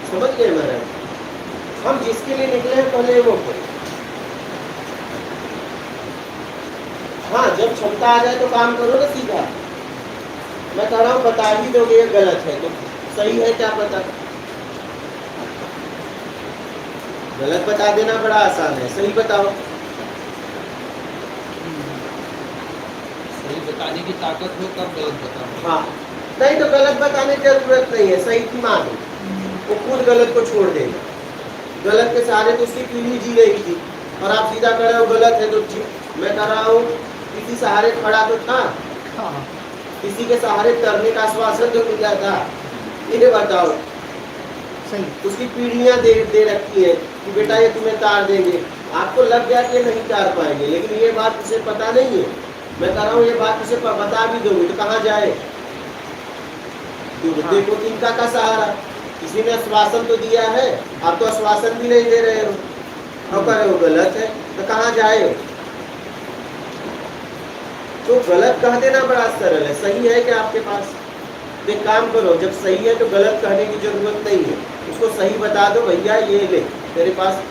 समझ गए महाराज? हम जिसके लिए निकले हैं पहले वो करें। हाँ, जब क्षमता आ जाए तो काम करो ना सीधा। मैं कह रहा हूँ बता ही दोगे ये गलत है तो सही है क्या पता। गलत बता देना बड़ा आसान है, सही बताओ। सही बताने की ताकत हो तब गलत बताओ। हाँ, नहीं तो गलत बताने की जरूरत नहीं है, सही की मान वो खुद गलत को छोड़ देगा। गलत के सहारे तो उसकी पीढ़ी जी रही थी और आप सीधा कह रहे हो गलत है तो मैं कह रहा हूँ किसी सहारे खड़ा तो था, किसी के सहारे तरने का आश्वासन तो मिला था। ये बताओ, सही उसकी पीढ़ियां दे रखी है कि बेटा ये तुम्हें तार देंगे, आपको लग गया कि नहीं तार पाएंगे, लेकिन ये बात उसे पता नहीं है। मैं कह रहा हूँ ये बात उसे बता भी दोगे तो कहाँ जाए? देखो तिनका का सहारा, किसी ने आश्वासन तो दिया है, आप तो आश्वासन भी नहीं दे रहे हो और कह रहे हो गलत है, तो कहाँ जाए? तो गलत कह देना बड़ा सरल है। सही है क्या आपके पास? एक काम करो, जब सही है तो गलत कहने की जरूरत नहीं है, उसको सही बता दो, भैया ये ले तेरे पास,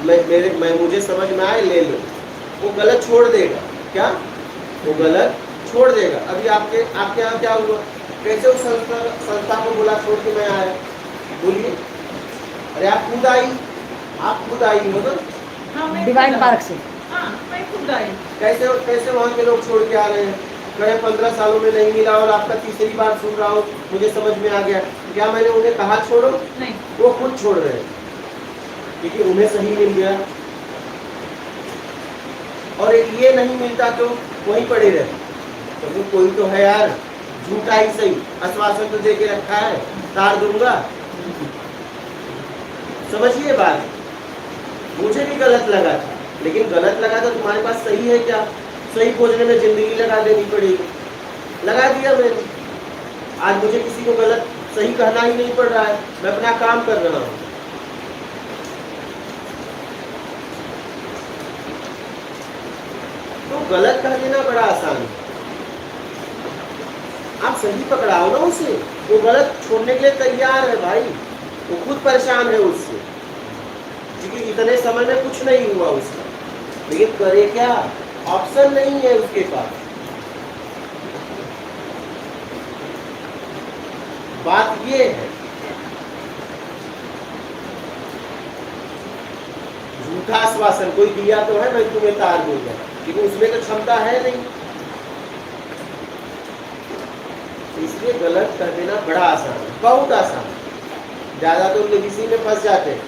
मैं मुझे समझ में आए ले लो। वो गलत छोड़ देगा। क्या? वो गलत छोड़ देगा। अभी आपके यहाँ क्या हुआ? कैसे उस संस्था को बोला छोड़ के मैं आया? बोलिए। अरे आप खुद आई हो ना डिवाइन पार्क से। हाँ, मैं खुद आई। कैसे वहाँ के लोग छोड़ के आ रहे हैं? कहे 15 सालों में नहीं मिला और आपका तीसरी बार सुन रहा हूँ, मुझे समझ में आ गया। क्या मैंने उन्हें कहा छोड़ो? नहीं, वो खुद छोड़ रहे हैं क्योंकि उन्हें सही मिल गया और ये नहीं मिलता तो वहीं पड़े रहे। तो कोई तो है यार, झूठा ही सही, आश्वासन तो दे के रखा है, तार दूंगा। समझिए बात, मुझे भी गलत लगा था, लेकिन गलत लगा था तुम्हारे पास सही है क्या? सही खोजने में जिंदगी लगा देनी पड़ेगी, लगा दिया मैंने। आज मुझे किसी को गलत सही कहना ही नहीं पड़ रहा है, मैं अपना काम कर रहा हूँ। तो गलत कह देना बड़ा आसान है। आप सही पकड़ाओ ना उसे, वो गलत छोड़ने के लिए तैयार है भाई, वो खुद परेशान है उससे, क्योंकि इतने समय में कुछ नहीं हुआ उसका, लेकिन करे क्या? ऑप्शन नहीं है उसके पास। बात ये है, झूठा आश्वासन कोई दिया तो है मैं तुम्हें तार दूंगा, लेकिन उसमें तो क्षमता है नहीं, इसलिए गलत कर देना बड़ा आसान है, बहुत आसान। ज्यादा तो लोग इसी में फंस जाते हैं,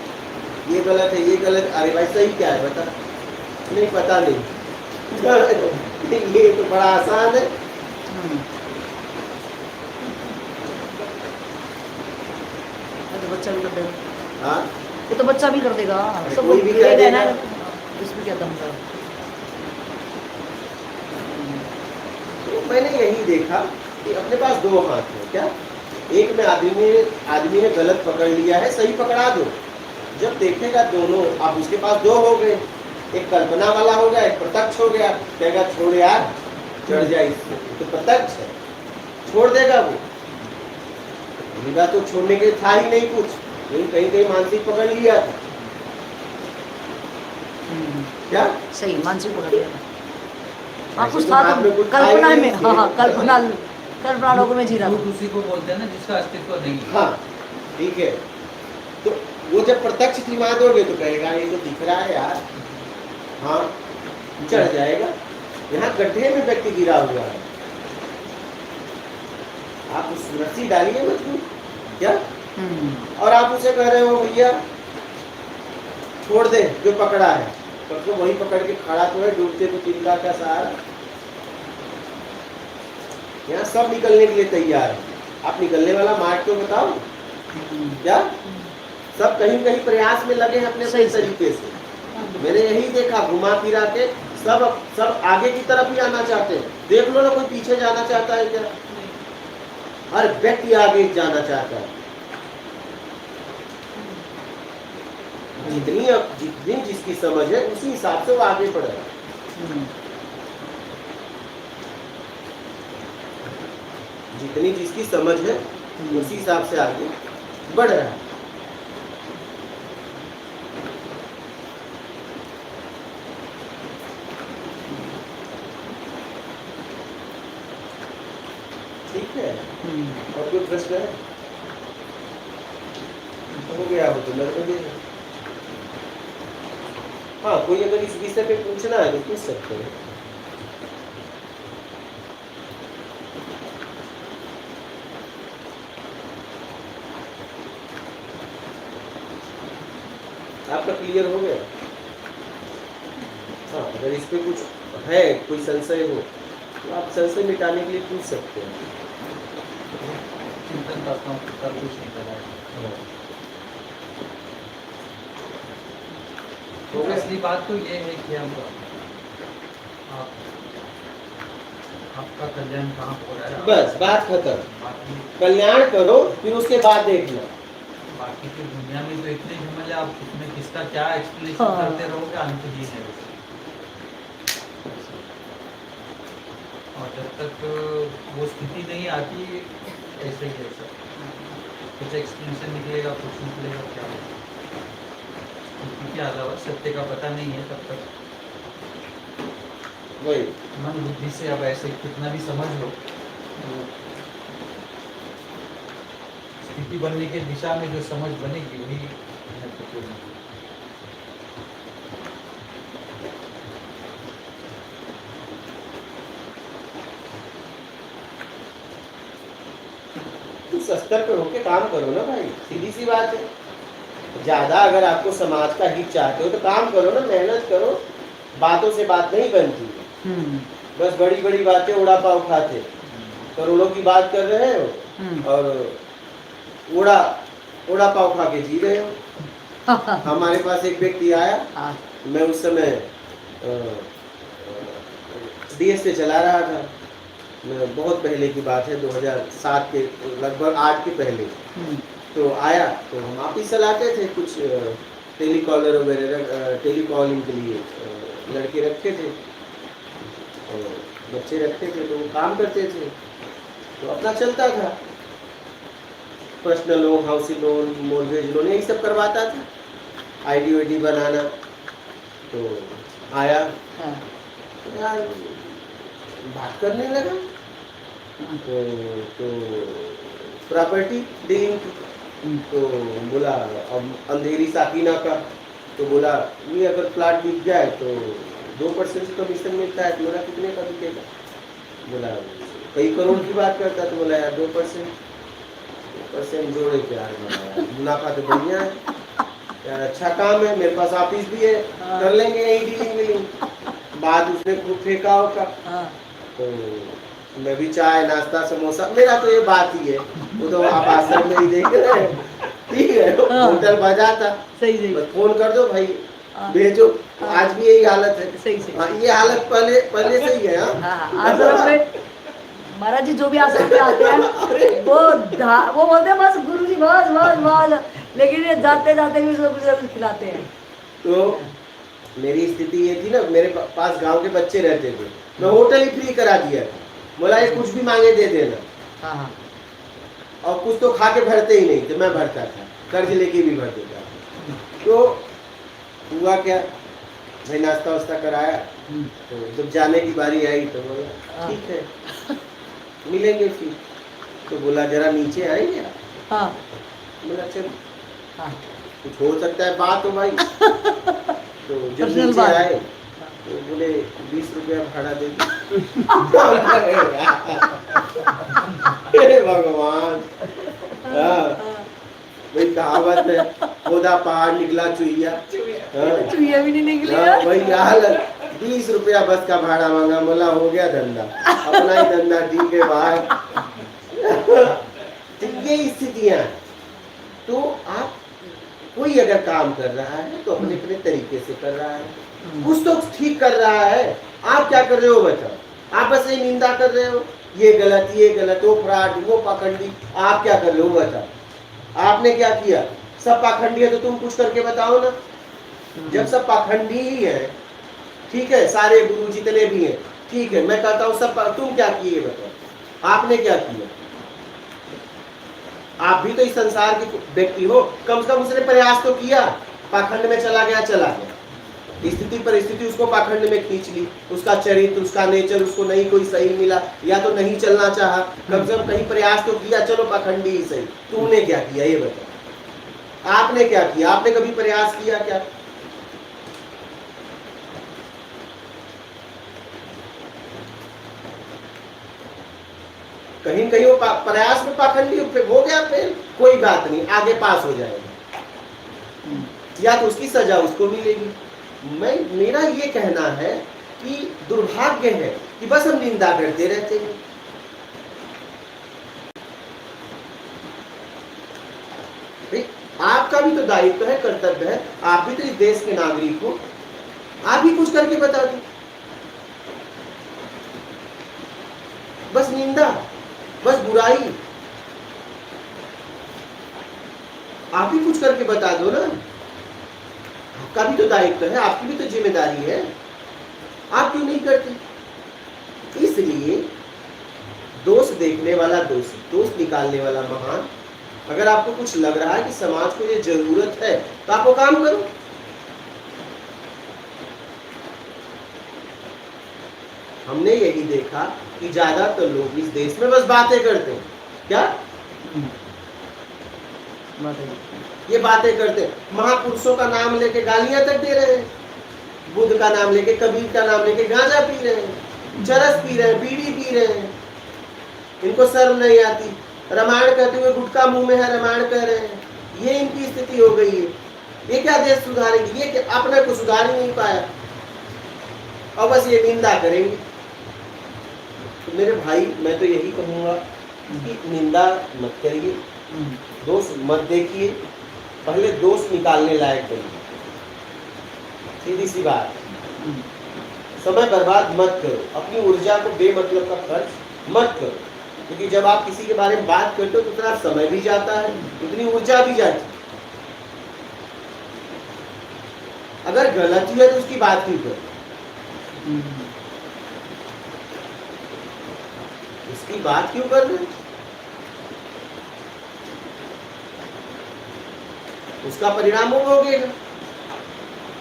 ये गलत है, ये गलत। अरे भाई सही क्या है बता? नहीं पता नहीं। ये तो बड़ा आसान है। तो बच्चा भी कर देगा। हाँ, ये तो बच्चा भी कर देगा, सब कोई भी कर देगा। इसमें क्या दम है? तो मैंने यही देखा कि अपने पास दो हाथ है। क्या? एक में आदमी ने गलत पकड़ लिया है, सही पकड़ा दो। जब देखेगा दोनों, आप उसके पास दो हो गए, एक कल्पना वाला हो गया, एक प्रत्यक्ष हो गया। कहेगा छोड़ यार, चढ़ जाए इससे, तो प्रत्यक्ष है, छोड़ देगा वो। मेरा तो छोड़ने के था ही नहीं कुछ, लेकिन कहीं मानसिक पकड़ लिया था। क्या? सही मानसिक पकड़ लिया। हाँ, ऐसे कुछ तो था बात में तो कुछ कल्पना था ही में, नहीं। हाँ कल्पना लोगों में जी रहा झूठ था। उसी को बोलते हैं ना जिसका अस्तित्व नहीं है। हाँ ठीक है, तो वो जब प्रत्यक्ष दिमाग दोगे तो कहेगा ये तो दिख रहा है यार, हाँ चढ़ जाएगा। यहाँ गड्ढे में व्यक्ति गिरा हुआ है, आप उस रस्सी डालिए मजबूत, क्या? और आप उसे कह रहे हो भैया छोड़ दे जो पकड़ा है, पर तो वही पकड़ के खड़ा तो है, डूबते तो तिनका का सहारा। यहाँ सब निकलने के लिए तैयार है, आप निकलने वाला मार्ग तो बताओ। क्या? सब कहीं कहीं प्रयास में लगे हैं अपने सही तरीके से। मैंने यही देखा, घुमा फिरा के सब आगे की तरफ ही आना चाहते हैं। देख लो ना, कोई पीछे जाना चाहता है क्या? हर व्यक्ति आगे जाना चाहता है। जितनी जिसकी समझ है उसी हिसाब से वो आगे बढ़ रहा है। जितनी जिसकी समझ है उसी हिसाब से आगे बढ़ रहा है। प्रश्न है? हो गया हो तो मेरे को दे दो। हाँ, कोई अगर इस विषय पे पूछना है तो पूछ सकते हैं। आपका क्लियर हो गया? हाँ, अगर इस पे कुछ है, कोई संशय हो तो आप संशय मिटाने के लिए पूछ सकते हैं। चिंतन करता हूँ तब कुछ नहीं पता है। हो तो गया? असली बात तो ये है कि हम आपका कल्याण कहाँ हो रहा है। बस बात खत्म। बाकी कल्याण करो, फिर उसके बाद देखना। बाकी की दुनिया में तो इतने झमेले, आप उसमें किसका क्या एक्सप्लेनेशन हाँ। करते रहोगे, अंत ही है उसका। और जब तक वो स्थिति नहीं आती, ऐसे ही ऐसा कुछ एक्सप्लेनेशन निकलेगा, कुछ निकलेगा, क्या होगा स्थिति के अलावा सत्य का पता नहीं है तब तक। वही मन बुद्धि से अब ऐसे कितना भी समझ लो, स्थिति बनने के दिशा में जो समझ बनेगी वही महत्वपूर्ण है। उस स्तर पे होके काम करो ना भाई, सीधी सी बात है। ज्यादा अगर आपको समाज का हित चाहते हो तो काम करो ना, मेहनत करो। बातों से बात नहीं बनती है। बस बड़ी बड़ी बातें उड़ा पाव खाते, करोड़ों की बात कर रहे हो और उड़ा पाव खा के जी रहे हो। हमारे पास एक व्यक्ति आया, हाँ। मैं उस समय डीएस से चला रहा था। बहुत पहले की बात है, 2007 के लगभग 8 के पहले। तो आया तो हम ऑफिस चलाते थे, कुछ टेलीकॉलर वगैरह टेलीकॉलिंग के लिए लड़के रखे थे और बच्चे रखे थे, तो वो काम करते थे, तो अपना चलता था। Personal loan, housing loan, mortgage loan, यही सब करवाता था। आईडी वाईडी बनाना। तो आया तो यार बात करने लगा, तो प्रॉपर्टी डीलिंग की। तो बोला अब अंधेरी साकीना का, तो बोला ये अगर प्लाट बिक जाए तो 2% से कमीशन मिलता है। तो बोला कितने का बिकेगा? बोला कई करोड़ की बात करता। तो बोला यार 2% जोड़े के यार, मुनाफा तो बढ़िया है यार, अच्छा काम है, मेरे पास ऑफिस भी है, कर लेंगे यही डीलिंग विलिंग। बात उसने खूब फेंका होगा। तो मैं भी चाय नाश्ता समोसा, मेरा तो ये बात ही है, वो तो आप आश्रम में ही देख रहे हैं, ठीक है। होटल बजा था, सही बस फोन कर दो भाई, भेजो। आज भी यही हालत है। सही हाँ, ये हालत पहले से ही है। आश्रम में महाराज जी जो भी आश्रम में आते हैं वो बोलते हैं बस गुरु जी बस, लेकिन ये जाते जाते भी सब कुछ खिलाते हैं। तो मेरी स्थिति ये थी ना, मेरे पास गांव के बच्चे रहते थे, मैं होटल ही फ्री करा दिया था। बोला ये कुछ भी मांगे दे देना, और कुछ तो खा के भरते ही नहीं थे, मैं भरता था, कर्ज लेके भी भर देता था। तो हुआ क्या, भाई नाश्ता वास्ता कराया, तो जब जाने की बारी आई तो बोला ठीक है मिलेंगे फिर। तो बोला जरा नीचे आएंगे आप? बोला चल कुछ हो सकता है बात हो भाई। तो जब नीचे आए तो बोले 20 रुपया भाड़ा दे दो। हे भगवान, वही कहावत है, खोदा पहाड़ निकला चुहिया, चुहिया भी नहीं निकली। वही हालत। 20 रुपया बस का भाड़ा मांगा, बोला हो गया धंधा, अपना ही धंधा, ठीक है भाई। ये स्थितियां। तो आप कोई अगर काम कर रहा है तो अपने अपने तरीके से कर रहा है, कुछ तो ठीक कर रहा है। आप क्या कर रहे हो बताओ? आप बस ये निंदा कर रहे हो, ये गलत, वो फ्रॉड, वो पाखंडी। आप क्या कर रहे हो बताओ? आपने क्या किया? सब पाखंडी है तो तुम कुछ करके बताओ ना। जब सब पाखंडी ही है, ठीक है, सारे गुरु जितने भी हैं, ठीक है, मैं कहता हूँ सब, तुम क्या किए बताओ? आपने क्या किया? आप भी तो इस संसार के व्यक्ति हो, कम से कम उसने प्रयास तो किया। पाखंड में चला गया, स्थिति परिस्थिति उसको पाखंड में खींच ली, उसका चरित्र, उसका नेचर उसको नहीं कोई सही मिला, या तो नहीं चलना चाहा, कम से कम कहीं प्रयास तो किया, चलो पाखंडी ही सही। तूने क्या किया ये बता, आपने क्या किया? आपने कभी प्रयास किया क्या? कहीं कहीं वो प्रयास में पाखंडी हो गया, फिर कोई बात नहीं, आगे पास हो जाएगा, या तो उसकी सजा उसको मिलेगी। मेरा ये कहना है कि दुर्भाग्य है कि बस हम निंदा करते रहते हैं। आपका भी तो दायित्व है, कर्तव्य है, आप भी तो इस देश के नागरिक हो, आप भी कुछ करके बता दो। बस निंदा, बस बुराई, आप ही कुछ करके बता दो ना। आपका भी तो दायित्व है, आपकी भी तो जिम्मेदारी है, आप क्यों नहीं करते? इसलिए दोष देखने वाला दोषी, दोष निकालने वाला महान। अगर आपको कुछ लग रहा है कि समाज को ये जरूरत है तो आप वो काम करो। हमने यही देखा कि ज्यादातर लोग इस देश में बस बातें करते हैं। क्या ये बातें करते हैं? महापुरुषों का नाम लेके गालियां तक दे रहे हैं, बुद्ध का नाम लेके, कबीर का नाम लेके गांजा पी रहे हैं, चरस पी रहे हैं, बीड़ी पी रहे हैं, इनको शर्म नहीं आती। रामायण कहते हुए गुटखा मुंह में है, रामायण कह रहे हैं। ये इनकी स्थिति हो गई है। ये क्या देश सुधारेंगे? ये क्या अपने को सुधार ही नहीं पाया और बस ये निंदा करेंगे। तो मेरे भाई, मैं तो यही कहूंगा कि निंदा मत करिए, दोष मत देखिए, पहले दोष निकालने लायक करिए। सीधी सी बात, समय बर्बाद मत करो, अपनी ऊर्जा को बेमतलब का खर्च मत करो, क्योंकि जब आप किसी के बारे में बात करते हो तो उतना समय भी जाता है, उतनी ऊर्जा भी जाती है। अगर गलत है तो उसकी बात क्यों करो? इसकी बात क्यों कर रहे? उसका परिणाम वो भोगेगा।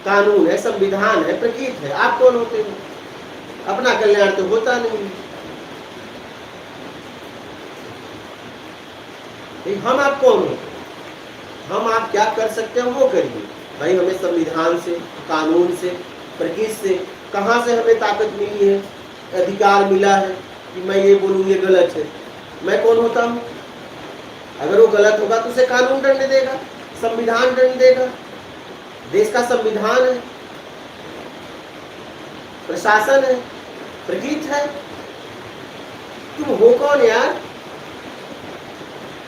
कानून है, संविधान है, प्रकृति है, आप कौन होते हो? अपना कल्याण तो होता नहीं। हम आप कौन होते? हम आप क्या कर सकते हैं वो करिए। भाई, हमें संविधान से, कानून से, प्रकृति से कहां से हमें ताकत मिली है, अधिकार मिला है कि मैं ये बोलूं ये गलत है? मैं कौन होता हूं? अगर वो गलत होगा तो उसे कानून दंड देगा, संविधान दंड देगा। देश का संविधान है, प्रशासन है, प्रकृति है। तुम हो कौन यार?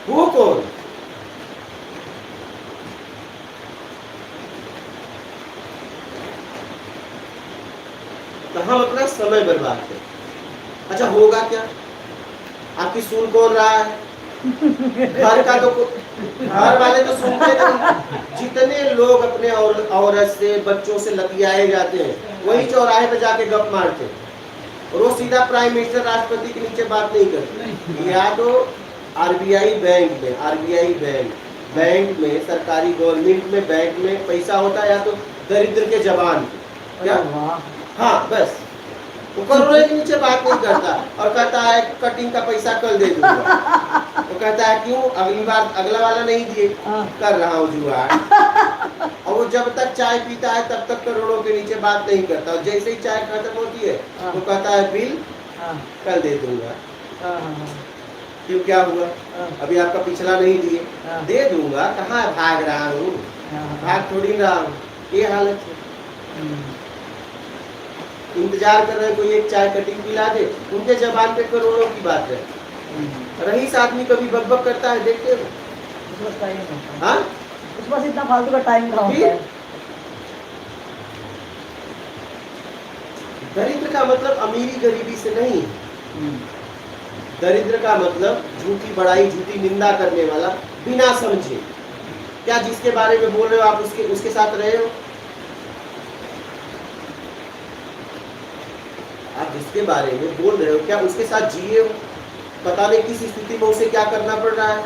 वो कौन? तो हम अपना समय बर्बाद करें। अच्छा, होगा क्या? आपकी सुन कौन रहा है? घर का तो घर वाले तो सुनते नहीं। जितने लोग अपने औरत से, बच्चों से लतियाए जाते हैं, वही चौराहे पे जाके गप मारते हैं, और वो सीधा प्राइम मिनिस्टर, राष्ट्रपति के नीचे बात नहीं करते। या तो आरबीआई बैंक में, बैंक में, सरकारी गवर्नमेंट में, बैंक में पैसा होता है, या तो दरिद्र के जवान पे। क्या? हाँ, बस वो करोड़ों के नीचे बात नहीं करता और कहता है कटिंग का पैसा कल दे दूंगा। वो कहता है क्यों? अगला वाला नहीं दिए, कर रहा हूँ जुगाड़। और वो जब तक चाय पीता है तब तक करोड़ों के नीचे बात नहीं करता, और जैसे ही चाय खत्म होती है वो कहता है बिल कल दे दूंगा। क्यों, क्या हुआ? अभी आपका पिछला नहीं दिए, दे दूंगा। कहाँ भाग रहा हूँ? भाग थोड़ी रहा हूँ। ये हालत है। इंतजार कर रहे हैं कोई एक चाय कटिंग पिला दे, उनके जबान पे करोड़ों की बात है। रईस आदमी कभी बकबक करता है, देखते हो? हाँ, उसके पास इतना फालतू का टाइम कहाँ होता है? दरिद्र का मतलब अमीरी गरीबी से नहीं। दरिद्र का मतलब झूठी बड़ाई, झूठी निंदा करने वाला, बिना समझे। क्या जिसके बारे में बोल रहे हो आप उसके साथ रहे हो? आप जिसके बारे में बोल रहे हो क्या उसके साथ जिए हो? पता नहीं किस स्थिति में उसे क्या करना पड़ रहा है।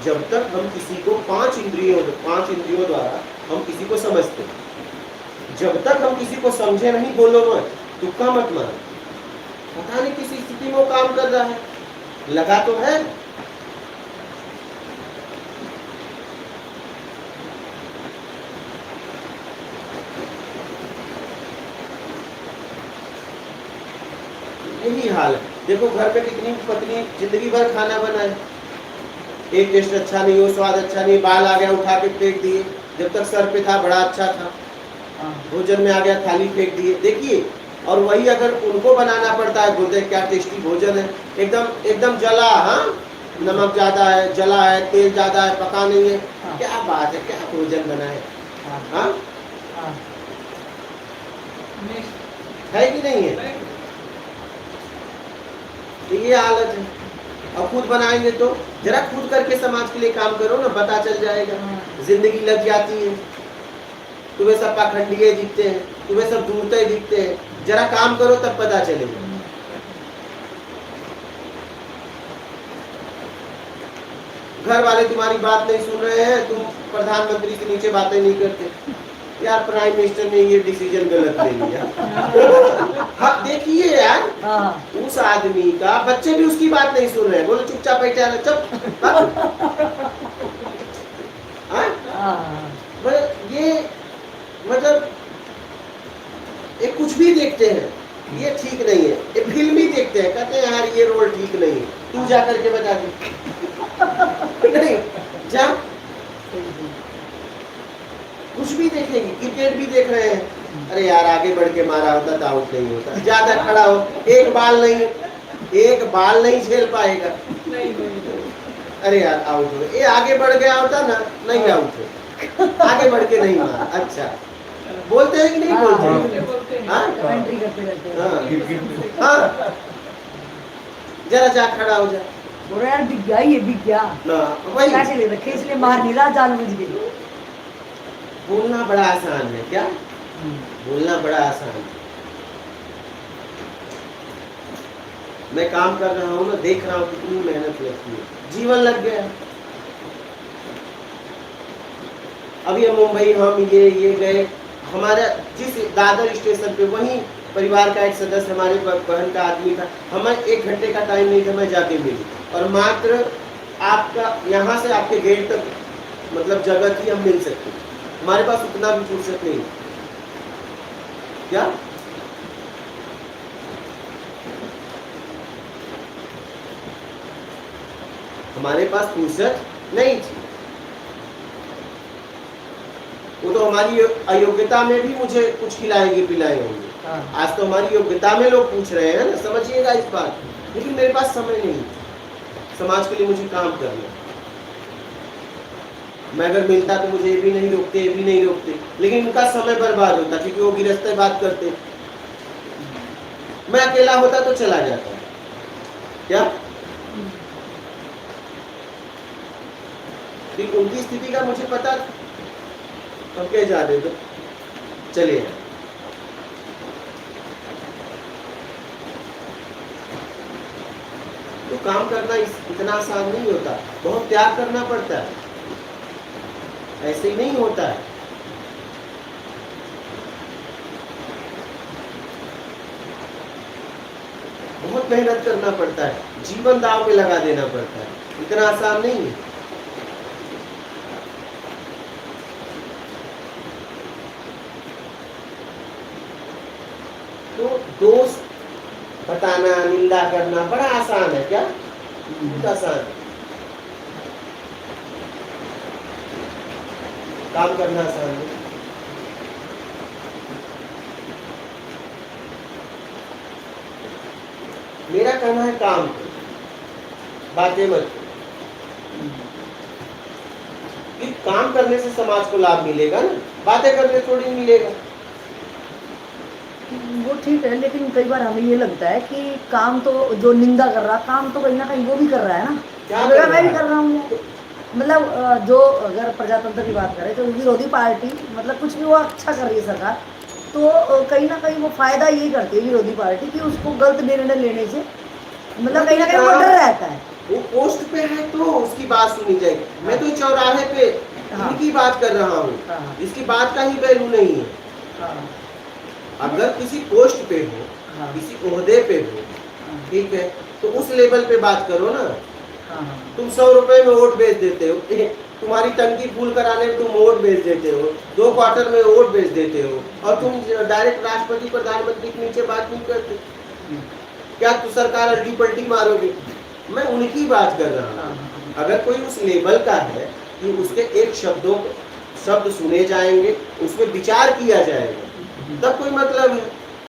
जब तक हम किसी को पांच इंद्रियों द्वारा हम किसी को समझते हैं, जब तक हम किसी को समझे नहीं, बोलो मत, तुक्का मत मारो, पता नहीं किसी स्थिति में वो काम कर रहा है, लगा तो है। यही हाल है। देखो घर पे कितनी पत्नी जिंदगी भर खाना बनाए, एक टेस्ट अच्छा नहीं हो, स्वाद अच्छा नहीं, बाल आ गया उठा के फेंक दिए, जब तक सर पे था बड़ा अच्छा था, भोजन में आ गया थाली फेंक दिए। देखिए, और वही अगर उनको बनाना पड़ता है, बोलते हैं क्या टेस्टी भोजन है, एकदम जला, हाँ नमक ज्यादा है, जला है, तेल ज्यादा है, पका नहीं है, क्या बात है, क्या भोजन बना है, हाँ है कि नहीं है? तो ये हालत है। और खुद बनाएंगे तो जरा खुद करके समाज के लिए काम करो ना, पता चल जाएगा। जिंदगी लग जाती है, तुम्हें सब पाखंडिये दिखते हैं, तुम्हें सब दूरते दिखते हैं, जरा काम करो तब पता चलेगा। घर वाले तुम्हारी बात नहीं सुन रहे हैं, तुम प्रधानमंत्री के नीचे बातें नहीं करते, यार प्राइम मिनिस्टर ने ये डिसीजन गलत ले लिया। हाँ देखिए यार, उस आदमी का बच्चे भी उसकी बात नहीं सुन रहे हैं, बोलो चुपचाप बैठे रहो, चुप। ये मतलब ये कुछ भी देखते हैं, ये ठीक नहीं है, ये फिल्म ही देखते हैं, कहते हैं यार ये रोल ठीक नहीं है, तू जा करके बता दे। नहीं जा, कुछ भी देखेंगे, क्रिकेट भी देख रहे हैं, अरे यार आगे बढ़ के मारा होता तो आउट नहीं होता, ज्यादा खड़ा हो, एक बाल नहीं झेल पाएगा, अरे यार आउट हो, ये आगे बढ़ गया होता ना, नहीं आउट हो, आगे बढ़ के नहीं मारा। अच्छा बोलते हैं कि नहीं बोलते हैं? हाँ जरा जा खड़ा हो जा, बोलो यार बिक गया, ये बिक गया, वही कैसे ले रखे, इसलिए मार नहीं रहा, जान बुझ गई। बोलना बड़ा आसान है, क्या बोलना बड़ा आसान है। मैं काम कर रहा हूँ ना, देख रहा हूँ कितनी मेहनत लगती है, जीवन लग गया। अभी हम मुंबई हम ये गए, हमारा जिस दादर स्टेशन पे वहीं परिवार का एक सदस्य, हमारे बहन का आदमी था, हमें 1 घंटे का टाइम नहीं था, मैं जाके मिली, और मात्र आपका यहाँ से आपके गेट तक मतलब जगह थी, हम मिल सकते, हमारे पास उतना भी फुर्सत नहीं। क्या हमारे पास फुर्सत नहीं थी, वो तो हमारी अयोग्यता में भी मुझे कुछ खिलाएंगे पिलाएंगे होंगे, आज तो हमारी योग्यता में लोग पूछ रहे हैं ना, समझिएगा इस बात। लेकिन मेरे पास समय नहीं, समाज के लिए मुझे काम करना, मैं अगर मिलता तो मुझे ये भी नहीं रोकते, लेकिन उनका समय बर्बाद होता क्योंकि वो गिरफ्तार बात करते, मैं अकेला होता तो चला जाता। क्या उनकी स्थिति का मुझे पता, हम क्या जा रहे तो चलिए। तो काम करना इतना आसान नहीं होता, बहुत त्याग करना पड़ता है, ऐसे ही नहीं होता है। बहुत मेहनत करना पड़ता है, जीवन दांव पे लगा देना पड़ता है, इतना आसान नहीं है। तो दोष बताना, निंदा करना बड़ा आसान है, क्या बहुत आसान है, काम करना आसान है। मेरा कहना है काम करो, बातें मत करो, कि काम करने से समाज को लाभ मिलेगा ना, बातें करने थोड़ी मिलेगा। वो ठीक है, लेकिन कई बार हमें ये लगता है कि काम तो जो निंदा कर रहा, काम तो कहीं ना कहीं वो भी कर रहा है ना, क्या तो कर रहा मैं भी है? कर रहा हूँ। मतलब जो अगर प्रजातंत्र की बात करें तो विरोधी पार्टी मतलब कुछ भी वो अच्छा कर रही है सरकार, तो कहीं ना कहीं वो फायदा यही करती है विरोधी पार्टी कि उसको गलत निर्णय लेने से मतलब कहीं ना कहीं वो डर रहता है। वो पोस्ट पे है तो उसकी बात सुनी जाएगी। मैं तो चौराहे पे हाँ। इनकी बात कर रहा हूँ, हाँ। इसकी बात का ही वैल्यू नहीं है। हाँ, अगर किसी पोस्ट पे हो, हाँ, किसी ओहदे पे हो, हाँ, ठीक है, तो उस लेवल पे बात करो ना। हाँ, हाँ, तुम 100 रुपए में वोट बेच देते हो, तुम्हारी टंकी फुल कराने में तुम वोट बेच देते हो, 2 क्वार्टर में वोट बेच देते हो, और तुम डायरेक्ट राष्ट्रपति प्रधानमंत्री के नीचे बात नहीं करते। क्या तू सरकार अल्टी पलटी मारोगे? मैं उनकी बात कर रहा हूँ। हाँ, अगर कोई उस लेवल का है कि उसके एक शब्द सुने जाएंगे, उसमें विचार किया जाएगा, तब कोई मतलब है।